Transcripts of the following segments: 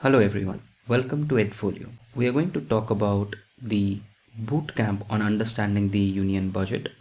Hello everyone, welcome to Edfolio. We are going to talk about the boot camp on understanding the union budget,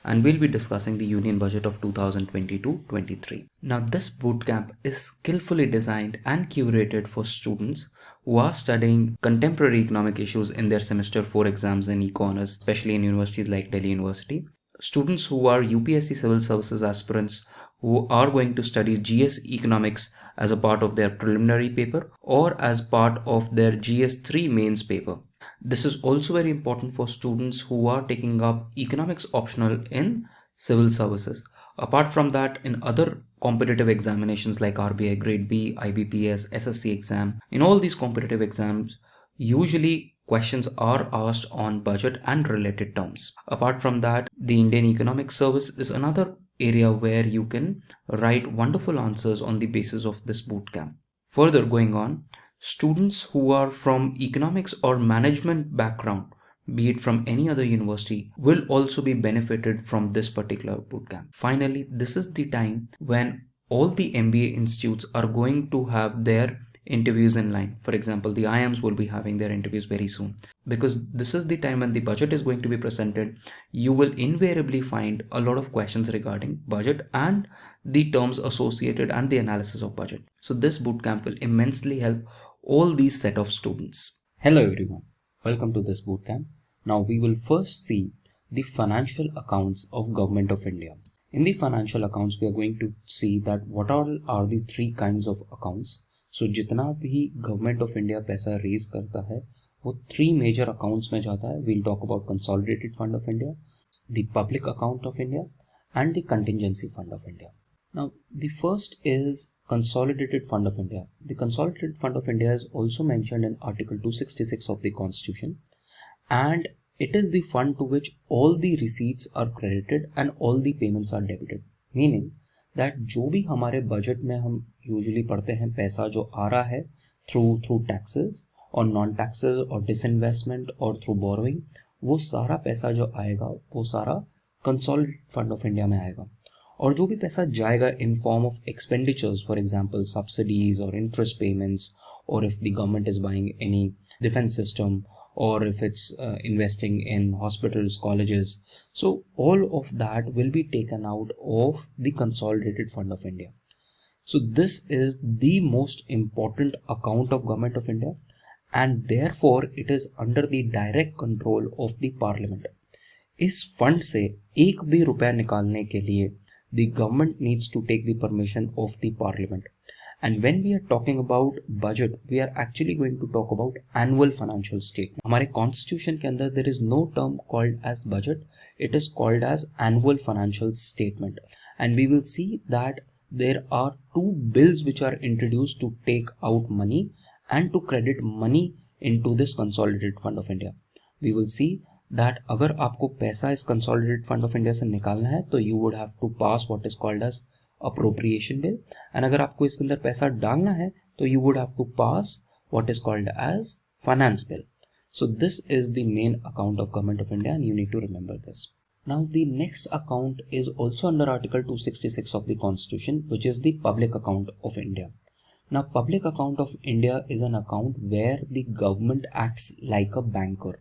and we'll be discussing the union budget of 2022-23. Now this boot camp is skillfully designed and curated for students who are studying contemporary economic issues in their semester 4 exams in Eco-Honors, especially in universities like Delhi University. Students who are UPSC civil services aspirants who are going to study GS economics as a part of their preliminary paper or as part of their GS3 mains paper. This is also very important for students who are taking up economics optional in civil services. Apart from that, in other competitive examinations like RBI Grade B, IBPS, SSC exam, in all these competitive exams, usually questions are asked on budget and related terms. Apart from that, the Indian Economic Service is another area where you can write wonderful answers on the basis of this bootcamp. Further going on, students who are from economics or management background, be it from any other university, will also be benefited from this particular bootcamp. Finally, this is the time when all the MBA institutes are going to have their interviews in line. For example, the IIMs will be having their interviews very soon, because this is the time when the budget is going to be presented. You will invariably find a lot of questions regarding budget and the terms associated and the analysis of budget. So this bootcamp will immensely help all these set of students. Hello everyone, welcome to this bootcamp. Now we will first see the financial accounts of Government of India. In the financial accounts, we are going to see that what all are the three kinds of accounts. So जितना भी government of India पैसा raise करता है वो three major accounts में जाता है. We'll talk about consolidated fund of India, the public account of India and the contingency fund of India. Now the first is Consolidated Fund of India. The Consolidated Fund of India is also mentioned in Article 266 of the Constitution, and it is the fund to which all the receipts are credited and all the payments are debited. Meaning that जो भी हमारे budget में हम usually पढ़ते हैं पैसा जो आ रहा है थ्रू टैक्सेस और नॉन टैक्सेस और डिसइन्वेस्टमेंट और थ्रू बोरोइंग, वो सारा पैसा जो आएगा वो सारा कंसोलिडेटेड फंड ऑफ इंडिया में आएगा. और जो भी पैसा जाएगा in form of expenditures, for example subsidies और इंटरेस्ट पेमेंट्स, और if the government is buying any defence system, or if it's investing in hospitals, colleges. So all of that will be taken out of the Consolidated Fund of India. So this is the most important account of Government of India, and therefore it is under the direct control of the Parliament. इस fund से एक भी रुपया निकालने के लिए the government needs to take the permission of the Parliament. And when we are talking about budget, we are actually going to talk about annual financial statement. हमारे constitution के अंदर there is no term called as budget. It is called as annual financial statement. And we will see that there are two bills which are introduced to take out money and to credit money into this Consolidated Fund of India. We will see that अगर आपको पैसा इस Consolidated Fund of India से निकालना है तो you would have to pass what is called as Appropriation Bill, and अगर आपको इसके अंदर पैसा डालना है तो you would have to pass what is called as Finance Bill. So this is the main account of Government of India, and you need to remember this. Now the next account is also under Article 266 of the Constitution, which is the Public Account of India. Now Public Account of India is an account where the government acts like a banker.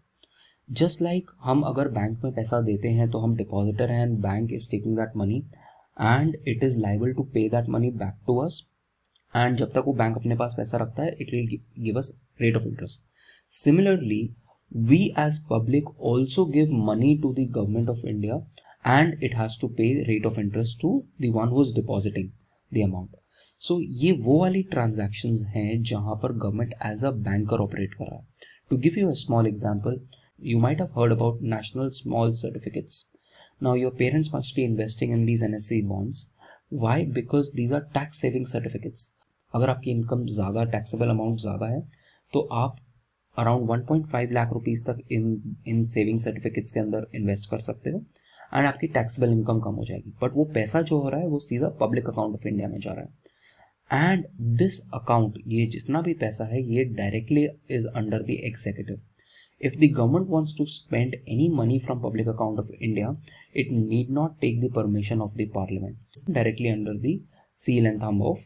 Just like हम अगर bank में पैसा देते हैं तो हम depositor हैं, and bank is taking that money and it is liable to pay that money back to us, and जब तक वो बैंक अपने पास पैसा रखता है it will give us rate of interest. Similarly, we as public also give money to the Government of India, and it has to pay rate of interest to the one who is depositing the amount. So ये वो वाली transactions हैं जहाँ पर government as a banker operate कर रहा है. To give you a small example, you might have heard about national small certificates. Now your parents must be investing in these NSE bonds. Why? Because these are tax saving certificates. अगर आपकी income ज़्यादा, taxable amount ज़्यादा है, तो आप around 1.5 lakh rupees तक इन saving certificates के अंदर इन्वेस्ट कर सकते हो, एंड आपकी टैक्सेबल इनकम कम हो जाएगी. बट वो पैसा जो हो रहा है वो सीधा पब्लिक अकाउंट ऑफ इंडिया में जा रहा है. एंड दिस अकाउंट, ये जितना भी पैसा है ये directly is under the executive. If the government wants to spend any money from public account of India, it need not take the permission of the Parliament. It's directly under the seal and thumb of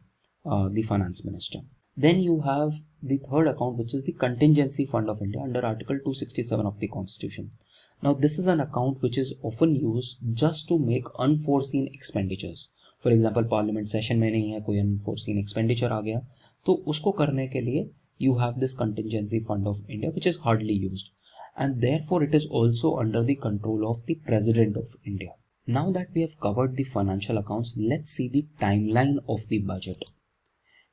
the finance minister. Then you have the third account, which is the Contingency Fund of India under Article 267 of the Constitution. Now this is an account which is often used just to make unforeseen expenditures. For example, Parliament session में नहीं है, कोई unforeseen expenditure आ गया, तो उसको करने के लिए you have this Contingency Fund of India, which is hardly used, and therefore it is also under the control of the President of India. Now that we have covered the financial accounts, let's see the timeline of the budget.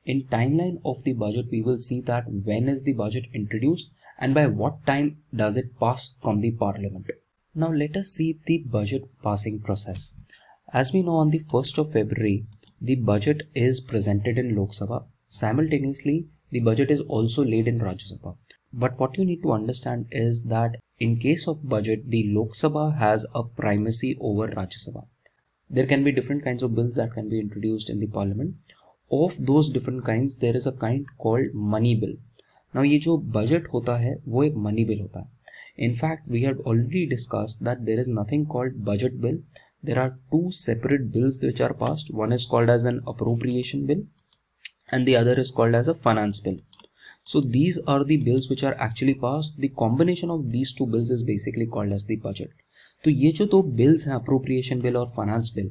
In timeline of the budget, we will see that when is the budget introduced and by what time does it pass from the parliament. Now let us see the budget passing process. As we know, on the 1st of February, the budget is presented in Lok Sabha. Simultaneously, the budget is also laid in Rajya Sabha. But what you need to understand is that in case of budget, the Lok Sabha has a primacy over Rajya Sabha. There can be different kinds of bills that can be introduced in the parliament. Of those different kinds, there is a kind called money bill. Now ये जो budget होता है वो एक money bill होता है. In fact, we had already discussed that there is nothing called budget bill. There are two separate bills which are passed. One is called as an appropriation bill and the other is called as a finance bill. So these are the bills which are actually passed. The combination of these two bills is basically called as the budget. तो ये जो दो bills हैं, appropriation bill और finance bill,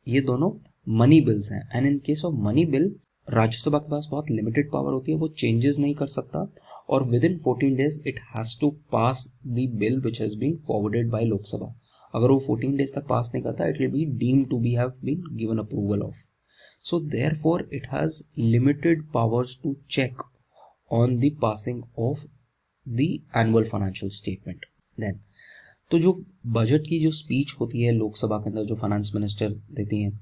ये दोनों money bills हैं. And in case of money bill, Rajya Sabha के पास बहुत लिमिटेड पावर होती है, वो चेंजेस नहीं कर सकता, और within 14 days it has to pass the bill which has been forwarded by Lok Sabha. अगर वो 14 डेज तक पास नहीं करता, it will be deemed to be have been given approval of. So therefore it has limited powers to check on the passing of the annual financial statement. Then तो जो budget की जो speech होती है लोकसभा के अंदर, जो फाइनेंस मिनिस्टर देती हैं,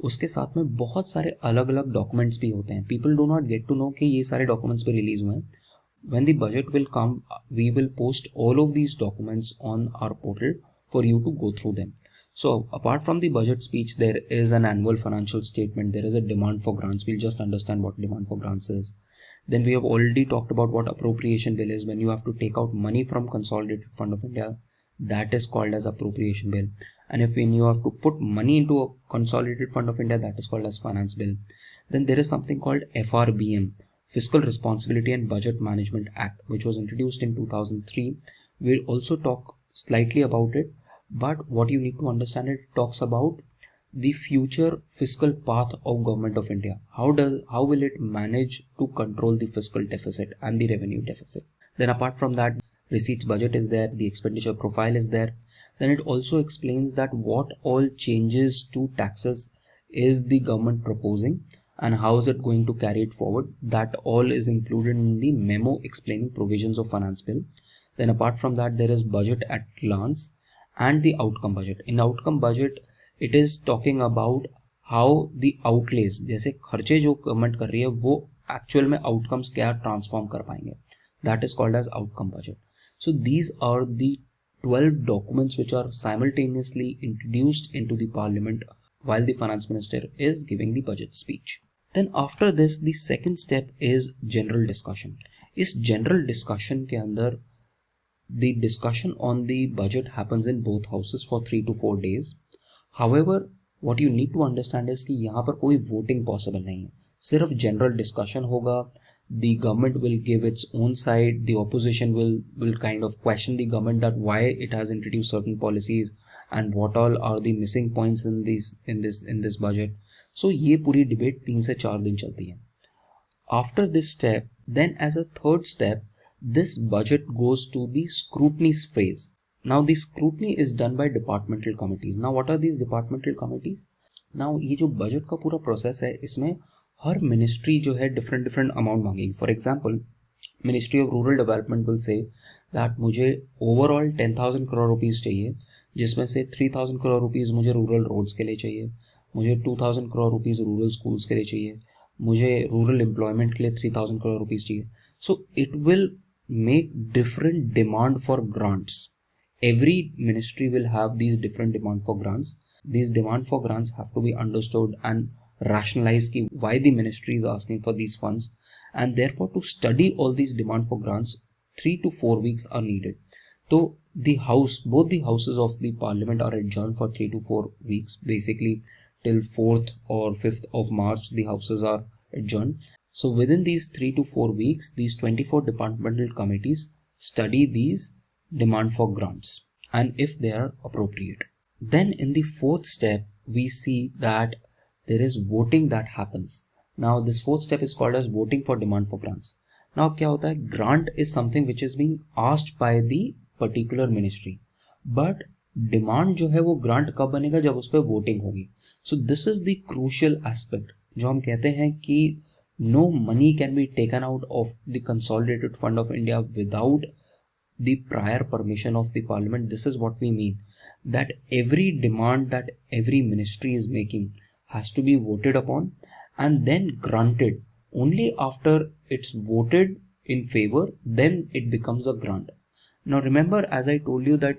उसके साथ में बहुत सारे अलग अलग डॉक्यूमेंट्स भी होते हैं. People do not get to know कि ये सारे डॉक्यूमेंट्स भी रिलीज हुए हैं. When the budget will come, we will post all of these documents on our portal for you to go through them. So apart from the budget speech, there is an annual financial statement, there is a demand for grants. We'll just understand what demand for grants is. Then we have already talked about what appropriation bill is. When you have to take out money from Consolidated Fund of India, that is called as appropriation bill. And if when you have to put money into a Consolidated Fund of India, that is called as finance bill. Then there is something called FRBM, Fiscal Responsibility and Budget Management Act, which was introduced in 2003. We'll also talk slightly about it. But what you need to understand, it talks about the future fiscal path of government of India. How will it manage to control the fiscal deficit and the revenue deficit? Then apart from that, receipts budget is there, the expenditure profile is there. Then it also explains that what all changes to taxes is the government proposing and how is it going to carry it forward. That all is included in the memo explaining provisions of finance bill. Then apart from that, there is budget at glance and the outcome budget. In outcome budget, it is talking about how the outlays, जैसे खर्चे जो government कर रही है वो actual में outcomes क्या transform कर पाएंगे. That is called as outcome budget. So these are the 12 documents which are simultaneously introduced into the parliament while the finance minister is giving the budget speech. Then after this, the second step is general discussion. इस general discussion के अंदर the discussion on the budget happens in both houses for 3 to 4 days. However, what you need to understand is कि यहाँ पर कोई voting possible नहीं है, सिर्फ general discussion होगा. The government will give its own side, the opposition will kind of question the government that why it has introduced certain policies and what all are the missing points in this budget. So ये पूरी debate 3 से 4 दिन चलती है. After this step, then as a third step, this budget goes to the scrutiny phase. Now the scrutiny is done by departmental committees. Now what are these departmental committees? Now ये जो budget का पूरा process है, इसमें हर ministry जो है different amount मांगेगी. For example, Ministry of Rural Development will say that मुझे overall 10,000 crore rupees चाहिए, जिसमें से 3,000 crore rupees मुझे rural roads के लिए चाहिए, मुझे 2,000 crore rupees rural schools के लिए चाहिए, मुझे rural employment के लिए 3,000 crore rupees चाहिए. So it will make different demand for grants. Every ministry will have these different demand for grants. These demand for grants have to be understood and rationalized why the ministry is asking for these funds, and therefore to study all these demand for grants 3 to 4 weeks are needed. So both the houses of the parliament are adjourned for 3 to 4 weeks, basically till 4th or 5th of March the houses are adjourned. So within these 3 to 4 weeks, these 24 departmental committees study these demand for grants and if they are appropriate. Then in the fourth step, we see that there is voting that happens. Now this fourth step is called as voting for demand for grants. Now क्या होता है, grant is something which is being asked by the particular ministry, but demand जो है वो grant कब बनेगा, जब उस पर voting होगी. So this is the crucial aspect जो हम कहते हैं कि no money can be taken out of the Consolidated Fund of India without the prior permission of the Parliament. This is what we mean, that every demand that every ministry is making has to be voted upon and then granted. Only after it's voted in favor, then it becomes a grant. Now remember, as I told you, that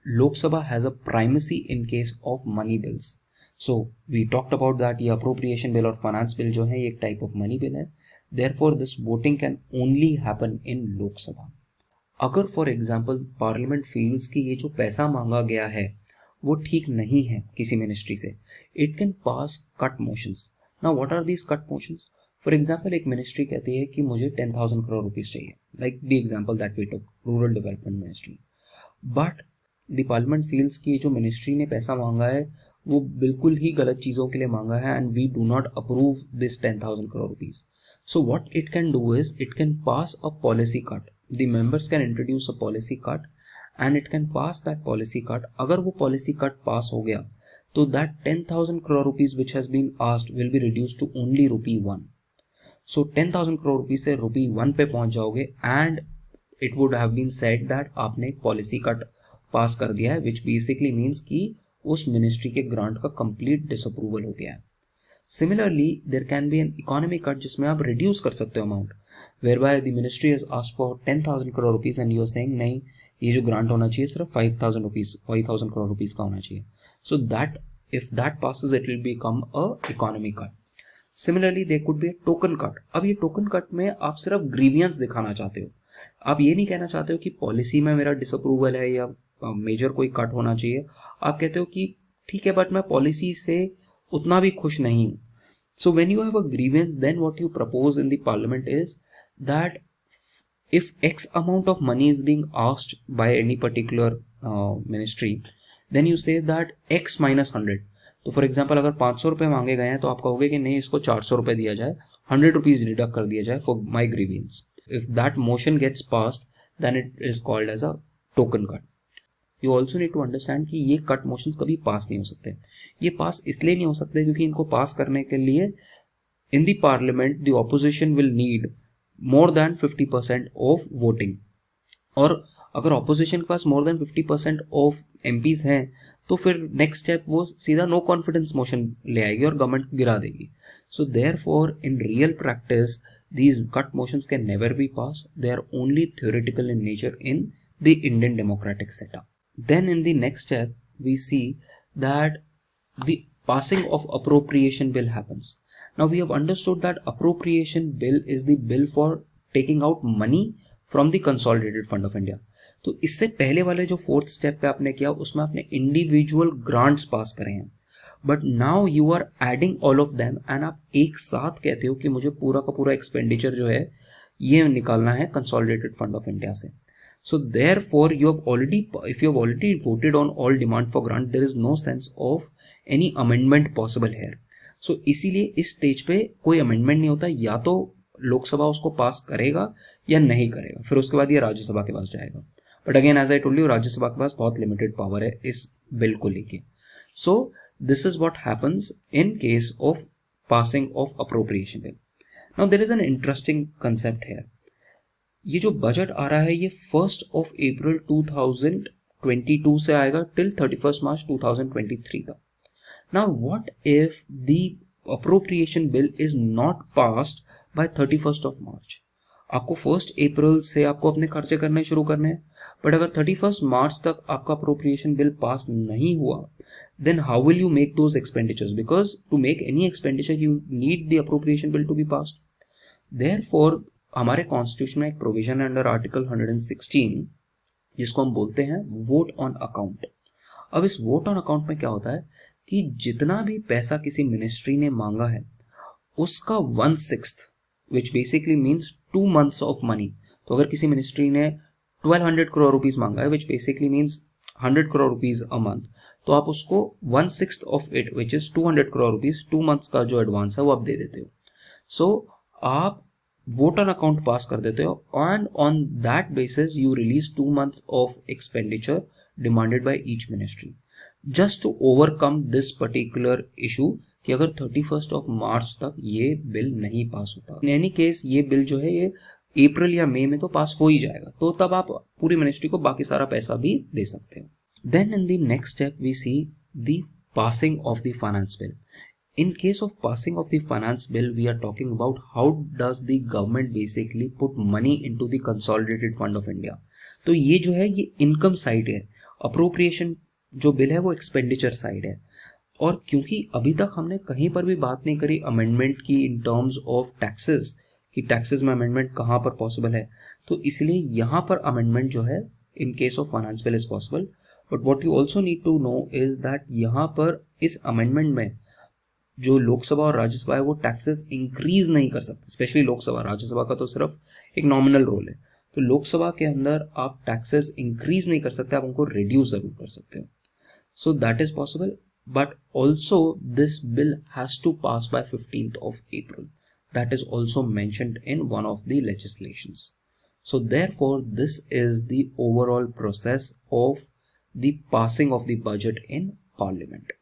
Lok Sabha has a primacy in case of money bills. So we talked about that ये appropriation bill और finance bill जो है एक type of money bill है. Therefore this voting can only happen in Lok Sabha. अगर for example parliament feels कि ये जो पैसा मांगा गया है वो ठीक नहीं है किसी ministry से, it can pass cut motions. Now what are these cut motions? For example एक ministry कहती है कि मुझे 10,000 crore rupees चाहिए, like the example that we took, rural development ministry. But the parliament feels कि जो ministry ने पैसा मांगा है वो बिल्कुल ही गलत चीज़ों के लिए मांगा है and we do not approve this 10,000 crore rupees. So what it can do is it can pass a policy cut. The members can introduce a policy cut and it can pass that policy cut. अगर वो policy cut pass हो गया तो that 10,000 crore rupees which has been asked will be reduced to only rupee 1. So 10,000 crore rupees से rupee 1 पे पहुंच जाओगे and it would have been said that आपने एक policy cut pass कर दिया है, which basically means कि उस मिनिस्ट्री के ग्रांट का कंप्लीट डिसअप्रूवल हो गया है. Similarly there can be an economy cut जिसमें आप रिड्यूस कर सकते हो amount, whereby the ministry has asked for 10,000 crore rupees and you are saying नहीं, ये जो ग्रांट होना चाहिए सिर्फ 5,000 करोड़ रुपीज का होना चाहिए. So that if that passes it will become a economy cut. Similarly there could be a token cut. अब ये टोकन कट में आप सिर्फ ग्रीवियंस दिखाना चाहते हो, आप ये नहीं कहना चाहते हो कि पॉलिसी में मेरा डिसअप्रूवल है या मेजर कोई कट होना चाहिए. आप कहते हो कि ठीक है बट मैं पॉलिसी से उतना भी खुश नहीं हूं. So when you have a grievance then what you propose in the parliament is that if x amount of money is being asked by any particular ministry then you say that x minus 100. तो for example अगर 500 रुपये मांगे गए हैं तो आप कहोगे कि नहीं, इसको 400 रुपये दिया जाए, 100 रुपीज डिडक्ट कर दिया जाए for my grievance. If that motion gets passed then it is called as a token cut. You also need to understand कि ये कट मोशंस कभी पास नहीं हो सकते. ये पास इसलिए नहीं हो सकते क्योंकि इनको पास करने के लिए इन the parliament the opposition will need more than 50% of voting. और अगर ऑपोजिशन के पास मोर देन 50% ऑफ एमपीज हैं तो फिर नेक्स्ट स्टेप वो सीधा नो कॉन्फिडेंस मोशन ले आएगी और गवर्नमेंट गिरा देगी. So therefore in real practice these cut motions can never be passed. They are only theoretical in nature in the Indian democratic setup. Then in the next step, we see that the passing of appropriation bill happens. Now we have understood that appropriation bill is the bill for taking out money from the Consolidated Fund of India. तो इससे पहले वाले जो fourth step पे आपने किया उसमें आपने इंडिविजुअल ग्रांट्स पास करे हैं, but now you are adding all of them and आप एक साथ कहते हो कि मुझे पूरा का पूरा एक्सपेंडिचर जो है ये निकालना है कंसोलिडेटेड फंड ऑफ इंडिया से. So therefore you have already, if you have already voted on all demand for grant, there is no sense of any amendment possible here. So इसीलिए इस स्टेज पे कोई अमेंडमेंट नहीं होता, या तो लोकसभा उसको पास करेगा या नहीं करेगा, फिर उसके बाद ये राज्यसभा के पास जाएगा. But again as I told you, Rajya Sabha के पास बहुत लिमिटेड पावर है इस बिल को लेके. सो this is what happens in case of passing of appropriation bill. Now there is an interesting concept here. ये जो बजट आ रहा है ये 1st of April 2022 से आएगा till 31st March 2023 तक. Now what if the appropriation bill is not passed by 31st of March? आपको 1st April से आपको अपने खर्चे करने शुरू करने हैं, बट अगर 31st March तक आपका अप्रोप्रिएशन बिल पास नहीं हुआ, then how will you make those expenditures? Because to make any expenditure you need the appropriation bill to be passed. Therefore हमारे कॉन्स्टिट्यूशन में एक प्रोविजन है अंडर आर्टिकल 116 जिसको हम बोलते हैं वोट ऑन अकाउंट. अब इस वोट ऑन अकाउंट में क्या होता है कि जितना भी पैसा किसी मिनिस्ट्री ने मांगा है उसका 1/6 which basically means 2 months of money. तो अगर किसी मिनिस्ट्री ने 1200 करोड़ रुपीस मांगा है, which basically means 100 crore rupees a month, तो आप उसको 1/6 of it which is 200 crore rupees 2 months का जो एडवांस है वो आप दे देते हो. सो आप वोटर अकाउंट पास कर देते हो and on that basis you release 2 months of expenditure demanded by each ministry, just to overcome this particular issue कि अगर 31st ऑफ मार्च तक ये बिल नहीं पास होता. इन एनी केस ये बिल जो है ये अप्रैल या मई में तो पास हो ही जाएगा, तो तब आप पूरी मिनिस्ट्री को बाकी सारा पैसा भी दे सकते हो. Then in the next step we see the passing of the finance bill. In case of passing of the finance bill, we are talking about how does the government basically put money into the Consolidated Fund of India. तो ये जो है ये income side है, appropriation जो bill है वो expenditure side है. और क्योंकि अभी तक हमने कहीं पर भी बात नहीं करी अमेंडमेंट की इन टर्म्स ऑफ टैक्सेस, कि टैक्सेस में अमेंडमेंट कहाँ पर पॉसिबल है, तो इसलिए यहाँ पर अमेंडमेंट जो है in case of finance bill is possible. But what you also need to know is that यहाँ पर इस अमेंडमेंट में जो लोकसभा और राज्यसभा है वो टैक्सेस इंक्रीज नहीं कर सकते, स्पेशली लोकसभा. राज्यसभा का तो सिर्फ एक नॉमिनल रोल है, तो लोकसभा के अंदर आप टैक्सेस इंक्रीज नहीं कर सकते, आप उनको रिड्यूस जरूर कर सकते हो. So that is possible, but also this bill has to pass by 15th of April. That is also mentioned in one of the legislations. So therefore this is the overall process of the passing of the budget in Parliament.